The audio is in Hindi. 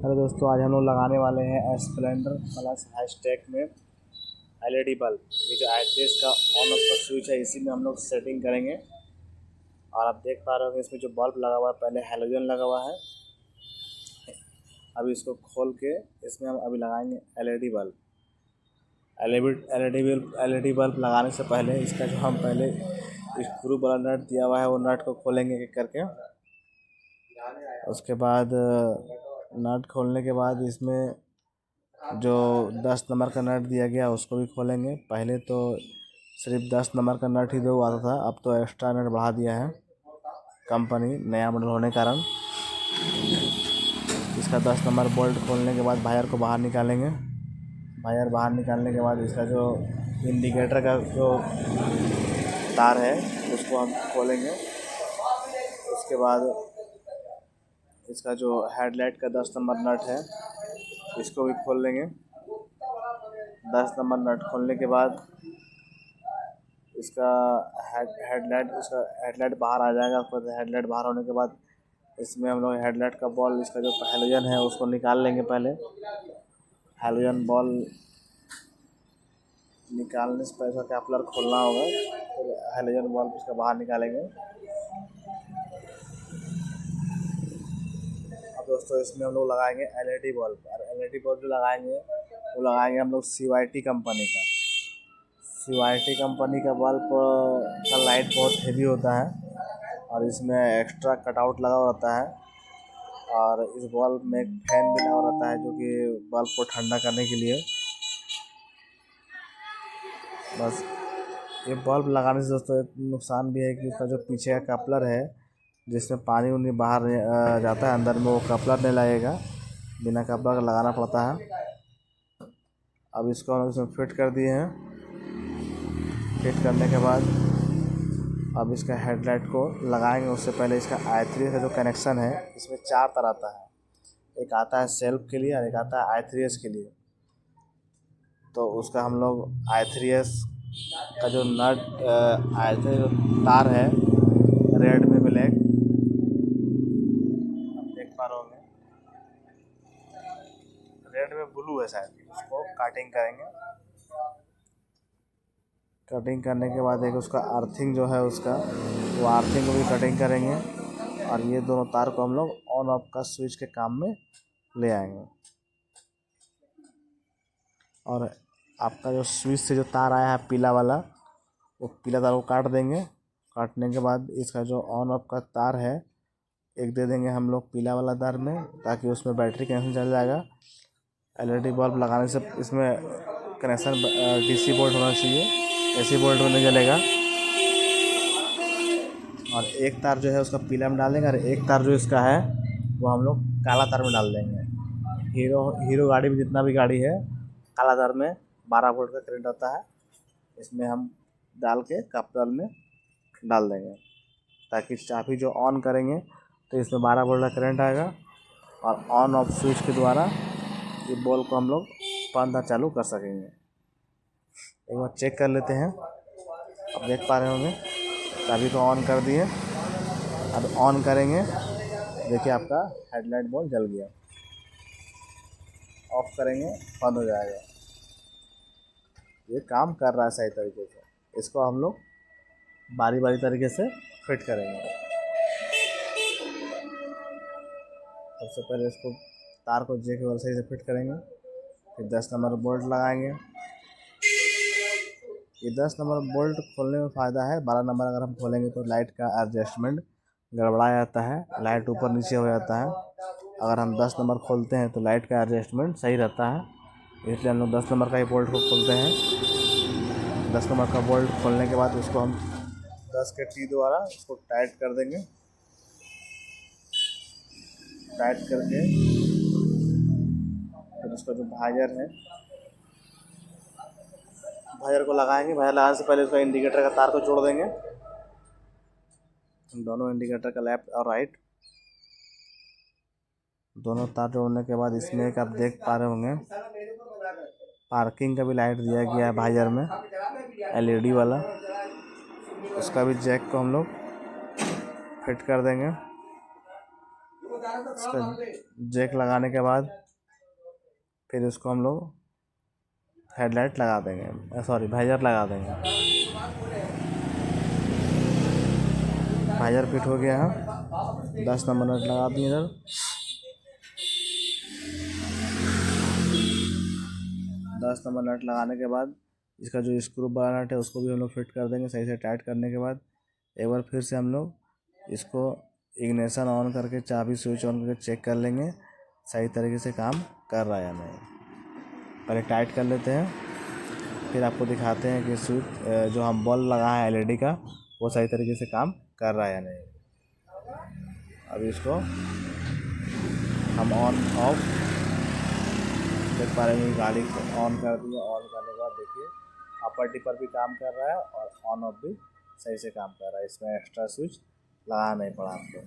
हेलो दोस्तों, आज हम लोग लगाने वाले हैं स्प्लेंडर प्लस हैशटैग में एलईडी बल्ब। ये जो आईपीएस का ऑन ऑफ का स्विच है, इसी में हम लोग सेटिंग करेंगे। और आप देख पा रहे होंगे इसमें जो बल्ब लगा हुआ है, पहले हैलोजन लगा हुआ है। अभी इसको खोल के इसमें हम अभी लगाएंगे एलईडी बल्ब। एलईडी बल्ब लगाने से पहले इसका जो हम पहले स्क्रू वाला नट दिया हुआ है, वो नट को खोलेंगे एक करके। उसके बाद नट खोलने के बाद इसमें जो 10 नंबर का नट दिया गया उसको भी खोलेंगे। पहले तो सिर्फ 10 नंबर का नट ही दो आता था, अब तो एक्स्ट्रा नट बढ़ा दिया है कंपनी, नया मॉडल होने के कारण। इसका 10 नंबर बोल्ट खोलने के बाद वायर को बाहर निकालेंगे। वायर बाहर निकालने के बाद इसका जो इंडिकेटर का जो तार है उसको हम खोलेंगे। उसके बाद इसका जो हेडलाइट का 10 नंबर नट है इसको भी खोल लेंगे। 10 नंबर नट खोलने के बाद इसका हेडलाइट बाहर आ जाएगा। फिर हेडलाइट बाहर होने के बाद इसमें हम लोग हेडलाइट का बॉल, इसका जो हैलोजन है उसको निकाल लेंगे। पहले हैलोजन बॉल निकालने से पहले इसका कैपलर खोलना होगा, फिर हैलोजन बॉल इसका बाहर निकालेंगे। अब दोस्तों इसमें हम लोग लगाएंगे एलईडी बल्ब। और एलईडी बल्ब जो लगाएंगे वो लगाएंगे हम लोग CYT कंपनी का। CYT कंपनी का बल्ब का लाइट बहुत हेवी होता है और इसमें एक्स्ट्रा कटआउट लगा हुआ रहता है। और इस बल्ब में एक फैन भी लगा रहता है जो कि बल्ब को ठंडा करने के लिए। बस ये बल्ब लगाने से दोस्तों एक नुकसान भी है कि उसका जो पीछे का कपलर है जिसमें पानी उनी बाहर जाता है अंदर में, वो कपलर नहीं लगेगा, बिना कपलर का लगाना पड़ता है। अब इसको हम इसमें फिट कर दिए हैं। फिट करने के बाद अब इसका हेडलाइट को लगाएंगे। उससे पहले इसका I3S का जो कनेक्शन है, इसमें 4 तार आता है। एक आता है सेल्फ के लिए और एक आता है I3S के लिए। तो उसका हम लोग I3S का जो I3S जो तार है रेड में ब्लैक, आप देख पा रहे होंगे, रेड में ब्लू है शायद, उसको कटिंग करेंगे। कटिंग करने के बाद एक उसका अर्थिंग जो है उसका, वो अर्थिंग को भी कटिंग करेंगे। और ये दोनों तार को हम लोग ऑन ऑफ का स्विच के काम में ले आएंगे। और आपका जो स्विच से जो तार आया है पीला वाला, वो पीला तार को काट देंगे। काटने के बाद इसका जो ऑन ऑफ का तार है एक दे देंगे हम लोग पीला वाला तार में, ताकि उसमें बैटरी कनेक्शन चल जाएगा। एलईडी बल्ब लगाने से इसमें कनेक्शन DC बोर्ड होना चाहिए, AC बोर्ड में नहीं जलेगा। और एक तार जो है उसका पीला में डाल देंगे और एक तार जो इसका है वो हम लोग काला तार में डाल देंगे। हीरो गाड़ी में जितना भी गाड़ी है, काला तार में 12 वोल्ट का करंट आता है, इसमें हम डाल के कपलर में डाल देंगे, ताकि चाबी जो ऑन करेंगे तो इसमें 12 वोल्ट का करंट आएगा। और ऑन ऑफ स्विच के द्वारा ये बल्ब को हम लोग बंद और चालू कर सकेंगे। एक बार चेक कर लेते हैं। आप देख पा रहे होंगे चाबी को ऑन कर दिए। अब ऑन करेंगे, देखिए आपका हेडलाइट बल्ब जल गया। ऑफ करेंगे, बंद हो जाएगा। ये काम कर रहा है सही तरीके से। इसको हम लोग बारी बारी तरीके से फिट करेंगे। सबसे पहले इसको तार को जेके सही से फिट करेंगे, फिर 10 नंबर बोल्ट लगाएंगे। ये 10 नंबर बोल्ट खोलने में फ़ायदा है। 12 नंबर अगर हम खोलेंगे तो लाइट का एडजस्टमेंट गड़बड़ा जाता है, लाइट ऊपर नीचे हो जाता है। अगर हम 10 नंबर खोलते हैं तो लाइट का एडजस्टमेंट सही रहता है, इसलिए हम लोग 10 नंबर का ही बोल्ट को खोलते हैं। 10 नंबर का बोल्ट खोलने के बाद उसको हम 10 के T द्वारा इसको टाइट कर देंगे। टाइट करके फिर उसका जो वायर है, वायर को लगाएंगे। वायर लगाने से पहले उसका इंडिकेटर का तार को जोड़ देंगे, दोनों इंडिकेटर का लेफ्ट और राइट, दोनों तार जोड़ने के बाद इसमें एक आप देख पा रहे होंगे पार्किंग का भी लाइट दिया गया है वायर में, LED वाला। उसका भी जैक को हम लोग फिट कर देंगे। इसका जैक लगाने के बाद फिर इसको हम लोग हेडलाइट लगा देंगे, सॉरी वाइजर लगा देंगे। वाइजर फिट हो गया है। 10 नंबर नट लगा दिए इधर। 10 नंबर नट लगाने के बाद इसका जो स्क्रू वाला नट है उसको भी हम लोग फिट कर देंगे। सही से टाइट करने के बाद एक बार फिर से हम लोग इसको इग्निशन ऑन करके चाबी स्विच ऑन करके चेक कर लेंगे सही तरीके से काम कर रहा है या नहीं। पहले टाइट कर लेते हैं, फिर आपको दिखाते हैं कि स्विच जो हम बल्ब लगा है एलईडी का वो सही तरीके से काम कर रहा है या नहीं। अभी इसको हम ऑन ऑफ देख पा रहे हैं, गाड़ी को ऑन कर दिया। ऑन करने के बाद देखिए अपर टिपर भी काम कर रहा है और ऑन ऑफ भी सही से काम कर रहा है। इसमें एक्स्ट्रा स्विच लगाना नहीं पड़ा आपको।